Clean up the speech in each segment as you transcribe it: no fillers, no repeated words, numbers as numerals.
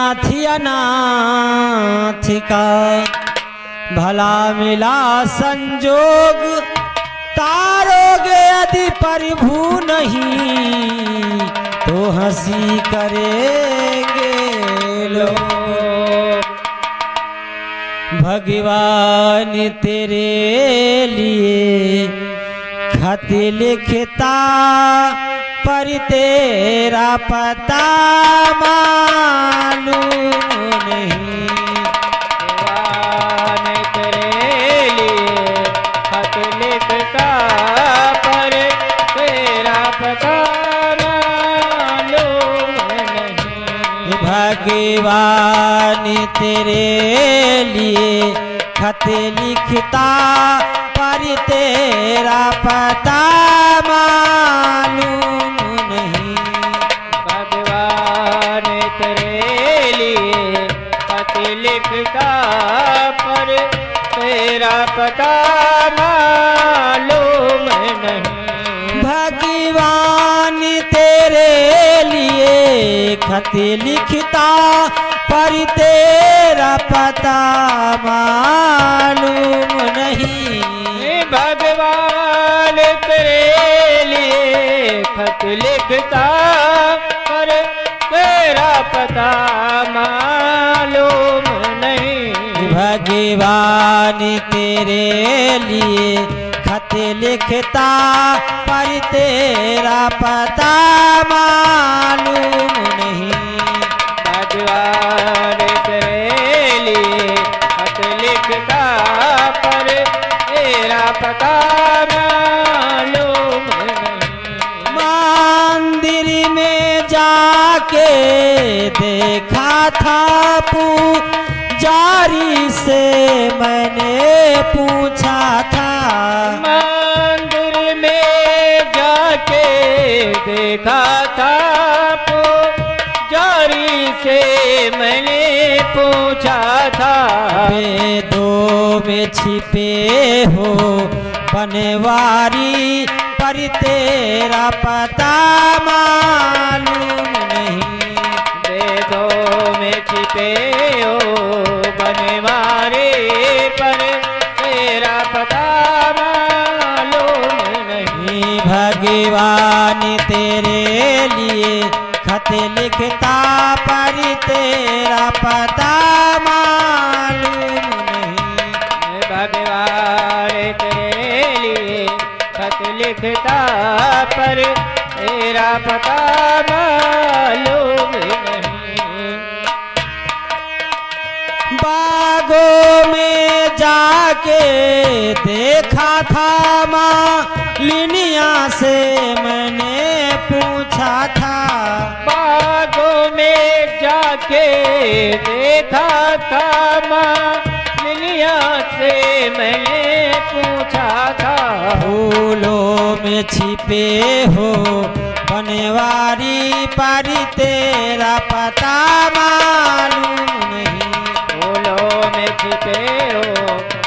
नाथ अनाथ का भला मिला संजोग, तारोगे यदि प्रभु नहीं तो हंसी करेंगे लोग। भगवान तेरे लिए खत लिखता पर तेरा पता मालूम नहीं। भगवान तेरे लिए खत लिखता पर तेरा पता मालूम नहीं। भगवान तेरे लिए खत लिखता पर तेरा पता मालूम नहीं। भगवान तेरे लिए खत लिखता पर तेरा पता मालूम नहीं। भगवान तेरे लिए खत लिखता पर तेरा पता मालूम नहीं। भगवान तेरे लिए खत लिखता पर तेरा पता मालूम नहीं। भगवान तेरे लिए खत लिखता पर तेरा पता मालूम नहीं। भगवान तेरे लिए खत लिखता पर तेरा पता मालूम नहीं। मंदिर में जाके देखा था पुजारी से मैंने पूछा था। मंदिर में जाके देखा था पुजारी से मैंने पूछा था। वेदों में छिपे हो बनवारी पर तेरा पता मालूम नहीं। वेदों में छिपे हो बनवारी पर तेरा पता मालूम नहीं। भगवान तेरे लिए खत लिखता पर तेरा पता मालूम नहीं। भगवान तेरे लिए खत लिखता पर तेरा पता मालूम नहीं। बागों में जाके देखा था मालिनिया से मैंने पूछा था। बागों में जाके देखा था मालिनिया से मैंने पूछा था। फूलों में छिपे हो बनवारी पर तेरा पता मालूम नहीं। फूलों में छिपे हो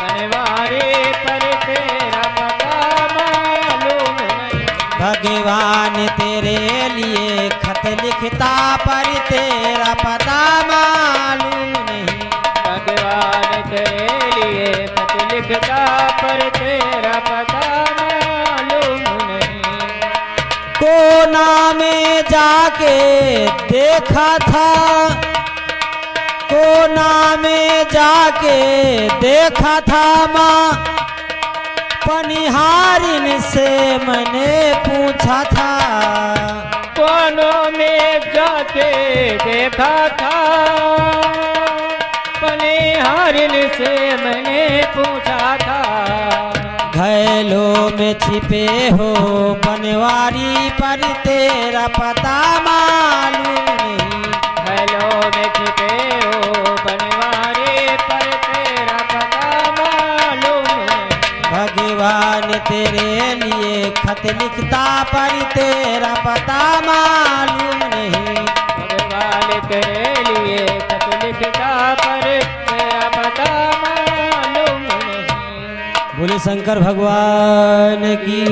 बनवारी पर तेरा पता मालूम नहीं। भगवान तेरे लिए खत लिखता पर तेरा पता मालूम नहीं। भगवान तेरे लिए खत लिखता पर तेरा पता मालूम नहीं। कोना में जाके देखा था, कोना में जाके देखा था माँ पनिहारिन से मैंने पूछा था। कोनों में जाके देखा था पनिहारिन से मैंने पूछा था। घैलों में छिपे हो बनवारी पर तेरा पता मालूम नहीं। घैलों में छिपे हो बनवारी पर तेरा पता मालूम नहीं। भगवान तेरे लिए खत लिखता पर तेरा पता मालूम नहीं। भगवान तेरे लिए खत लिखता पर तेरा पता मालूम नहीं। बोले शंकर भगवान की।